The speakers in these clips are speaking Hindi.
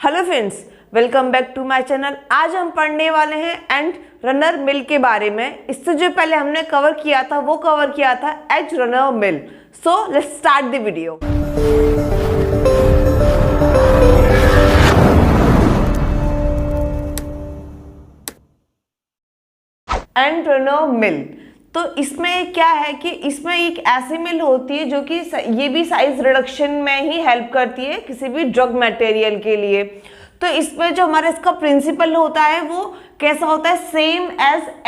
Hello friends, welcome back to my channel. आज हम पढ़ने वाले हैं एंड रनर मिल के बारे में। इससे जो पहले हमने कवर किया था वो कवर किया था edge runner mill. So let's start the video. End runner mill, तो इसमें क्या है कि इसमें एक ऐसी मिल होती है जो कि ये भी साइज रिडक्शन में ही हेल्प करती है किसी भी ड्रग मटेरियल के लिए। तो इसमें जो हमारा इसका प्रिंसिपल होता है वो कैसा होता है, सेम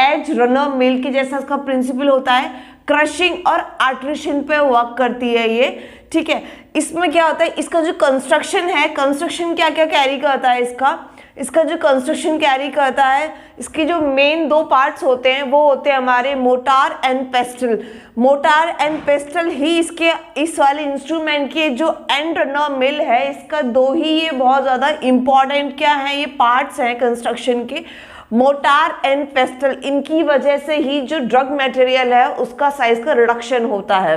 एज रनर मिल के जैसा इसका प्रिंसिपल होता है। क्रशिंग और आर्ट्रेशन पे वर्क करती है ये, ठीक है। इसमें क्या होता है, इसका जो कंस्ट्रक्शन है, कंस्ट्रक्शन क्या क्या कैरी करता है, इसका जो कंस्ट्रक्शन कैरी करता है, इसके जो मेन दो पार्ट्स होते हैं वो होते हैं हमारे mortar and pestle. Mortar and pestle ही इसके इस वाले इंस्ट्रूमेंट के जो एंड रनर मिल है, इसका दो ही ये बहुत ज़्यादा इम्पॉर्टेंट क्या है, ये पार्ट्स हैं कंस्ट्रक्शन के, मोटार एंड पेस्टल। इनकी वजह से ही जो ड्रग मटेरियल है उसका साइज का रिडक्शन होता है।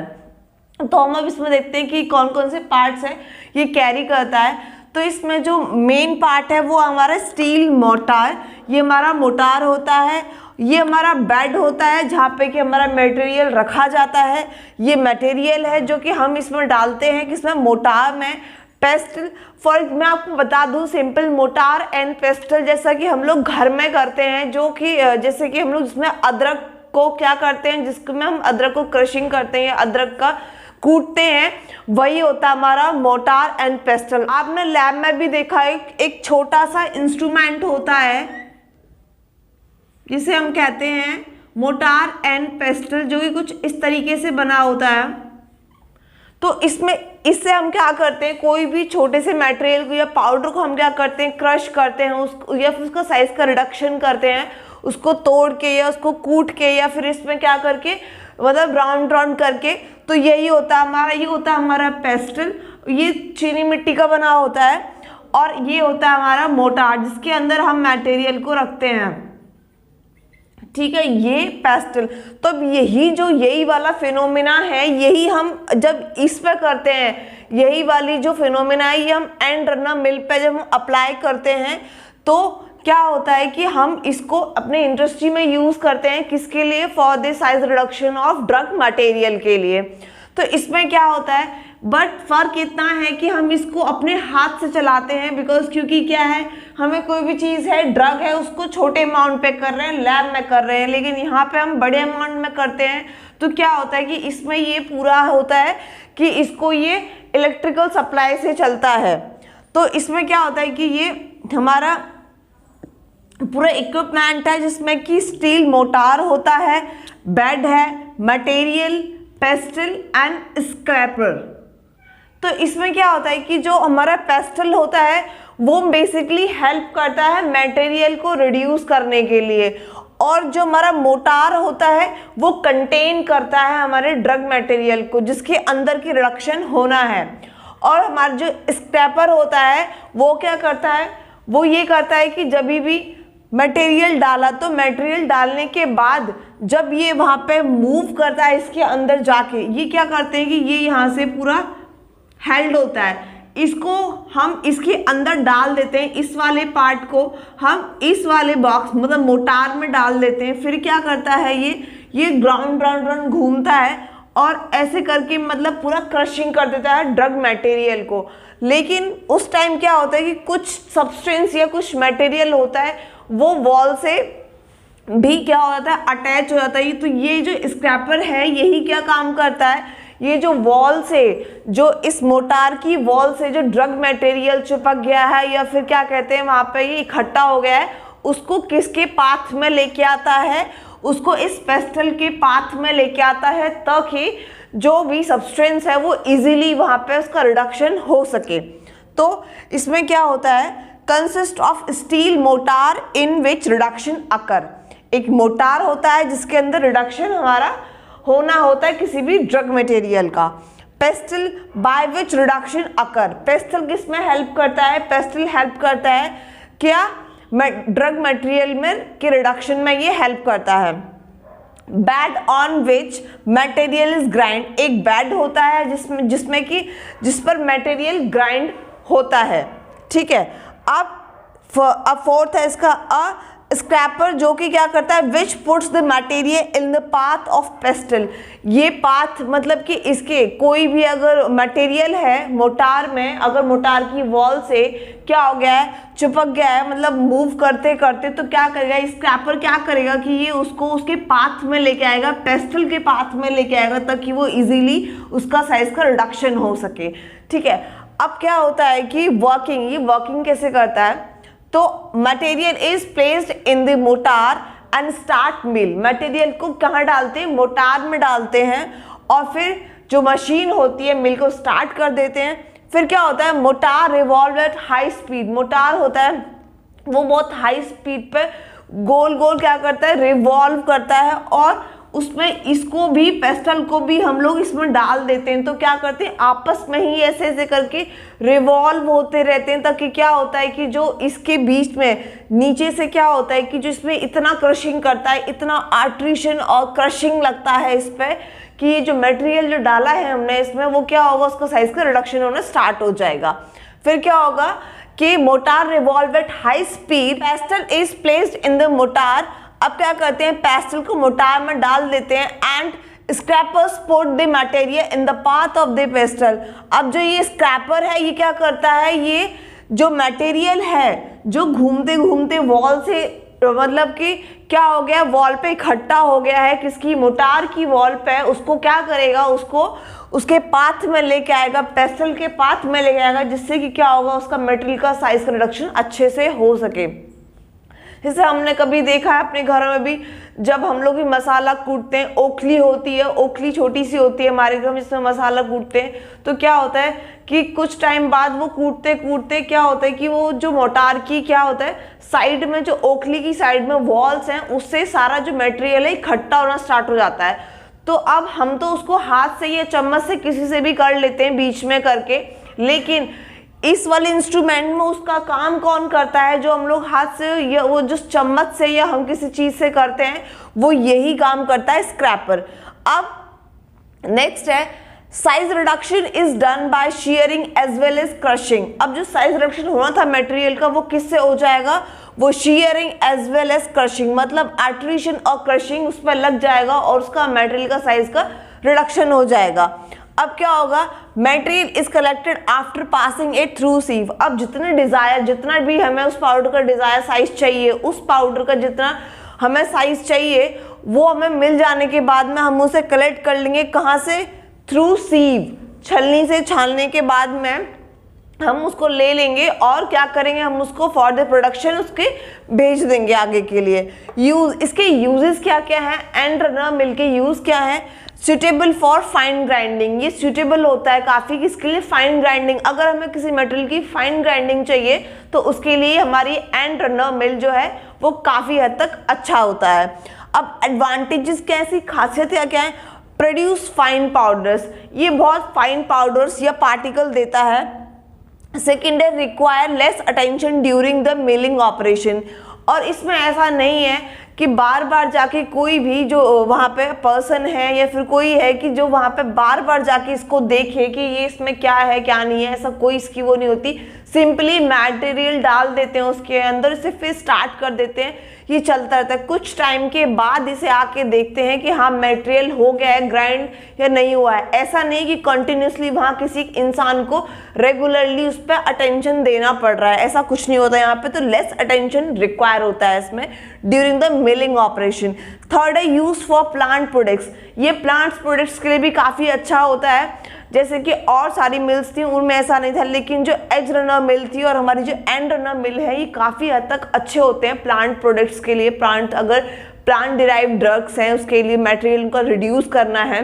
तो हम अब इसमें देखते हैं कि कौन कौन से पार्ट्स हैं ये कैरी करता है। तो इसमें जो मेन पार्ट है वो हमारा स्टील मोटार, ये हमारा मोटार होता है। ये हमारा बेड होता है जहाँ पे कि हमारा मटेरियल रखा जाता है। ये मटेरियल है जो कि हम इसमें डालते हैं किसमें, मोटार में। पेस्टल, मैं आपको बता दूं सिंपल, मोटार एंड पेस्टल जैसा कि हम लोग घर में करते हैं, जो कि जैसे कि हम लोग जिसमें अदरक को क्या करते हैं, जिसमें हम अदरक को क्रशिंग करते हैं, अदरक का कूटते हैं, वही होता है हमारा मोटार एंड पेस्टल। आपने लैब में भी देखा है एक छोटा सा इंस्ट्रूमेंट होता है जिसे हम कहते हैं मोटार एंड पेस्टल, जो कि कुछ इस तरीके से बना होता है। तो इससे हम क्या करते हैं, कोई भी छोटे से मटेरियल को या पाउडर को हम क्या करते हैं, क्रश करते हैं या फिर उसका साइज का रिडक्शन करते हैं, उसको तोड़ के या उसको कूट के या फिर इसमें क्या करके, मतलब राउंड करके। तो यही होता है हमारा, ये होता है हमारा पेस्टल। ये चीनी मिट्टी का बना होता है और ये होता है हमारा मोटार जिसके अंदर हम मटेरियल को रखते हैं, ठीक है, ये पेस्टल। तो यही वाला फिनोमिना है, यही हम जब इस पे करते हैं, यही वाली जो फिनोमिना है ये हम एंड रनर मिल पे जब हम अप्लाई करते हैं तो क्या होता है कि हम इसको अपने इंडस्ट्री में यूज करते हैं, किसके लिए, for the size reduction of drug material के लिए। तो इसमें क्या होता है, बट फर्क इतना है कि हम इसको अपने हाथ से चलाते हैं, बिकॉज क्योंकि क्या है, हमें कोई भी चीज़ है, ड्रग है, उसको छोटे अमाउंट पे कर रहे हैं, लैब में कर रहे हैं, लेकिन यहाँ पे हम बड़े अमाउंट में करते हैं। तो क्या होता है कि इसमें ये पूरा होता है कि इसको ये इलेक्ट्रिकल सप्लाई से चलता है। तो इसमें क्या होता है कि ये हमारा पूरा इक्विपमेंट है जिसमें कि स्टील मोटार होता है, बेड है, मटेरियल, पेस्टल एंड स्क्रैपर। तो इसमें क्या होता है कि जो हमारा पेस्टल होता है वो बेसिकली हेल्प करता है मटेरियल को रिड्यूस करने के लिए, और जो हमारा मोटार होता है वो कंटेन करता है हमारे ड्रग मटेरियल को जिसके अंदर की रिडक्शन होना है। और हमारा जो स्क्रैपर होता है वो क्या करता है, वो ये करता है कि जब भी मटेरियल डाला तो मटेरियल डालने के बाद जब ये वहाँ पे मूव करता है इसके अंदर जाके, ये क्या करते हैं कि ये यहाँ से पूरा हेल्ड होता है, इसको हम इसके अंदर डाल देते हैं, इस वाले पार्ट को हम इस वाले बॉक्स मतलब मोटार में डाल देते हैं। फिर क्या करता है ये राउंड घूमता है और ऐसे करके मतलब पूरा क्रशिंग कर देता है ड्रग मटेरियल को। लेकिन उस टाइम क्या होता है कि कुछ सब्सटेंस या कुछ मटेरियल होता है वो वॉल से भी क्या हो जाता है, अटैच हो जाता है। तो ये जो स्क्रैपर है यही क्या काम करता है, ये जो वॉल से, जो इस मोटार की वॉल से जो ड्रग मटेरियल चिपक गया है या फिर क्या कहते हैं वहाँ पे ये इकट्ठा हो गया है, उसको किसके पाथ में लेके आता है, उसको इस पेस्टल के पाथ में लेके आता है ताकि जो भी सब्सटेंस है वो इजीली वहाँ पे उसका रिडक्शन हो सके। तो इसमें क्या होता है, consist of steel mortar in which reduction occur. एक मोटार होता है जिसके अंदर रिडक्शन हमारा होना होता है किसी भी ड्रग मटेरियल का। Pastel by which reduction occur, pastel किस में हेल्प करता है, पेस्टल हेल्प करता है क्या, ड्रग मटेरियल में के रिडक्शन में ये हेल्प करता है। Bed on which material is grind, एक बेड होता है जिस पर मटेरियल ग्राइंड होता है, ठीक है। अब फोर्थ है इसका स्क्रैपर, जो कि क्या करता है, विच puts the material in the path of pastel. ये पाथ मतलब कि इसके कोई भी अगर मटेरियल है मोटार में, अगर मोटार की वॉल से क्या हो गया है, चिपक गया है, मतलब मूव करते करते, तो क्या करेगा स्क्रैपर, क्या करेगा कि ये उसको उसके पाथ में लेके आएगा, पेस्टल के पाथ में लेके आएगा, ताकि वो इजीली उसका साइज का रिडक्शन हो सके। ठीक है, अब क्या होता है कि वर्किंग, ये वर्किंग कैसे करता है, तो material is placed in the motor and start mill. Material को कहाँ डालते हैं, मोटार में डालते हैं, और फिर जो मशीन होती है मिल को स्टार्ट कर देते हैं। फिर क्या होता है, motor revolve at high speed. Motor होता है वो बहुत हाई स्पीड पे गोल गोल क्या करता है, रिवॉल्व करता है, और उसमें इसको भी, पेस्टल को भी हम लोग इसमें डाल देते हैं। तो क्या करते हैं, आपस में ही ऐसे ऐसे करके रिवॉल्व होते रहते हैं, ताकि क्या होता है कि जो इसके बीच में नीचे से क्या होता है कि जो इसमें इतना क्रशिंग करता है, इतना आर्ट्रीशन और क्रशिंग लगता है इस पर, कि ये जो मटेरियल जो डाला है हमने इसमें, वो क्या होगा, उसका साइज का रिडक्शन होना स्टार्ट हो जाएगा। फिर क्या होगा कि motor revolve at high speed, pastel is placed in the motor. अब क्या करते हैं, पेस्टल को मोटार में डाल देते हैं, and scrapers put the material in the path of the pastel. अब जो ये स्क्रैपर है ये क्या करता है, ये जो मटेरियल है जो घूमते घूमते वॉल से, मतलब कि क्या हो गया, वॉल पे इकट्ठा हो गया है, किसकी, मोटार की वॉल पे, उसको क्या करेगा, उसको उसके पाथ में लेके आएगा, पेस्टल के पाथ में लेके आएगा, जिससे कि क्या होगा, उसका मटेरियल का साइज का रिडक्शन अच्छे से हो सके। जैसे हमने कभी देखा है अपने घरों में भी, जब हम लोग भी मसाला कूटते हैं, ओखली होती है, ओखली छोटी सी होती है हमारे घर में जिसमें मसाला कूटते हैं, तो क्या होता है कि कुछ टाइम बाद वो कूटते कूटते क्या होता है कि वो जो मोटार की क्या होता है, साइड में जो ओखली की साइड में वॉल्स हैं, उससे सारा जो मटेरियल है इकट्ठा होना स्टार्ट हो जाता है। तो अब हम तो उसको हाथ से या चम्मच से किसी से भी कर लेते हैं बीच में करके, लेकिन इस वाले इंस्ट्रूमेंट में उसका काम कौन करता है, जो हम लोग हाथ से या वो जो चम्मच से या हम किसी चीज से करते हैं, वो यही काम करता है स्क्रैपर। अब नेक्स्ट है size reduction is done by shearing as well as crushing. अब जो साइज रिडक्शन होना था मटेरियल का, वो किससे हो जाएगा, वो shearing as well as crushing, मतलब आर्ट्रीशन और क्रशिंग उस पर लग जाएगा और उसका मटेरियल का साइज का रिडक्शन हो जाएगा। अब क्या होगा, material is collected after passing it through sieve. अब जितने डिजायर, जितना भी हमें उस पाउडर का डिजायर साइज चाहिए, उस पाउडर का जितना हमें साइज चाहिए, वो हमें मिल जाने के बाद में हम उसे कलेक्ट कर लेंगे, कहाँ से, थ्रू सीव, छलनी से छानने के बाद में हम उसको ले लेंगे और क्या करेंगे, हम उसको फॉर द प्रोडक्शन उसके भेज देंगे आगे के लिए। यूज, इसके यूजेस क्या क्या है, एंड रनर मिल के यूज क्या है, सुटेबल फॉर फाइन ग्राइंडिंग। ये सुटेबल होता है काफ़ी किसके लिए, फाइन ग्राइंडिंग। अगर हमें किसी मटेरियल की फाइन ग्राइंडिंग चाहिए तो उसके लिए हमारी एंड रनर मिल जो है वो काफ़ी हद तक अच्छा होता है। अब एडवांटेजेस क्या है, ऐसी खासियत क्या है, प्रोड्यूस फाइन पाउडर्स, ये बहुत फाइन पाउडर्स या पार्टिकल देता है। सेकेंड है require less attention during the milling operation, और इसमें ऐसा नहीं है कि बार बार जाके कोई भी जो वहाँ पे पर्सन है या फिर कोई है कि जो वहाँ पे बार बार जाके इसको देखे कि ये इसमें क्या है क्या नहीं है, ऐसा कोई इसकी वो नहीं होती। सिंपली मटेरियल डाल देते हैं उसके अंदर से, फिर स्टार्ट कर देते हैं, ये चलता रहता है। कुछ टाइम के बाद इसे आके देखते हैं कि हाँ मटेरियल हो गया है ग्राइंड या नहीं हुआ है। ऐसा नहीं कि कंटिन्यूसली वहाँ किसी इंसान को रेगुलरली उस पर अटेंशन देना पड़ रहा है, ऐसा कुछ नहीं होता यहाँ पे। तो लेस अटेंशन रिक्वायर होता है इसमें during the milling operation. Third है यूज फॉर प्लांट प्रोडक्ट्स, ये प्लांट्स प्रोडक्ट्स के लिए भी काफ़ी अच्छा होता है। जैसे कि और सारी मिल्स थी उनमें ऐसा नहीं था, लेकिन जो एज रनर मिल थी और हमारी जो एंड रनर मिल है, ये काफ़ी हद तक अच्छे होते हैं प्लांट प्रोडक्ट्स के लिए। प्लांट, अगर प्लांट डिराइव ड्रग्स हैं उसके लिए मटेरियल उनका रिड्यूस करना है,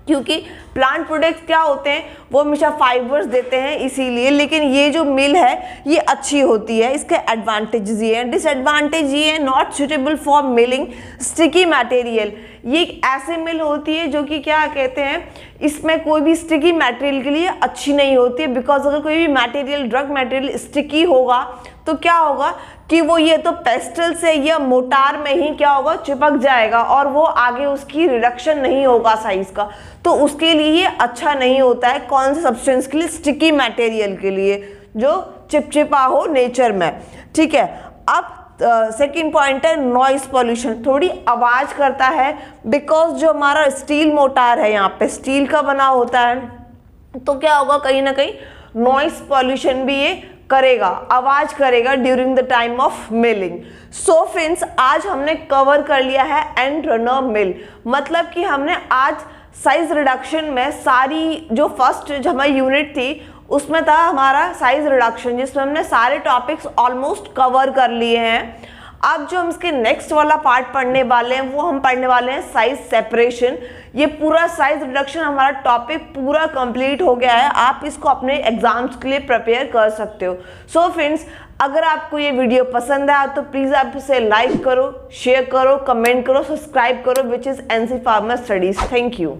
क्योंकि प्लांट प्रोडक्ट्स क्या होते हैं वो हमेशा फाइबर्स देते हैं इसीलिए। लेकिन ये जो मिल है ये अच्छी होती है, इसके एडवांटेजेस ये हैं। डिसएडवांटेज ये है, not suitable for milling sticky material, ये एक ऐसे मिल होती है जो कि क्या कहते हैं, इसमें कोई भी स्टिकी मटेरियल के लिए अच्छी नहीं होती है। बिकॉज अगर कोई भी मटेरियल, ड्रग मटेरियल स्टिकी होगा तो क्या होगा कि वो ये तो पेस्टल से या मोटार में ही क्या होगा, चिपक जाएगा और वो आगे उसकी रिडक्शन नहीं होगा साइज का। तो उसके लिए ये अच्छा नहीं होता है। कौन से सब्सटेंस के लिए, स्टिकी मटेरियल के लिए जो चिपचिपा हो नेचर में, ठीक है। अब सेकेंड पॉइंट है नॉइस पॉल्यूशन, थोड़ी आवाज करता है, बिकॉज जो हमारा स्टील मोटार है यहाँ पे स्टील का बना होता है, तो क्या होगा कहीं ना कहीं नॉइस पॉल्यूशन भी ये करेगा, आवाज करेगा during the time of milling. So friends, आज हमने कवर कर लिया है एंड रनर मिल, मतलब कि हमने आज साइज रिडक्शन में सारी जो फर्स्ट जो हमारी यूनिट थी उसमें था हमारा साइज रिडक्शन, जिसमें हमने सारे टॉपिक्स ऑलमोस्ट कवर कर लिए हैं। अब जो हम इसके नेक्स्ट वाला पार्ट पढ़ने वाले हैं वो हम पढ़ने वाले हैं साइज सेपरेशन। ये पूरा साइज रिडक्शन हमारा टॉपिक पूरा कंप्लीट हो गया है, आप इसको अपने एग्जाम्स के लिए प्रिपेयर कर सकते हो। सो फ्रेंड्स, अगर आपको ये वीडियो पसंद आया तो प्लीज़ आप इसे लाइक करो, शेयर करो, कमेंट करो, सब्सक्राइब करो, which is NC pharma studies. Thank you.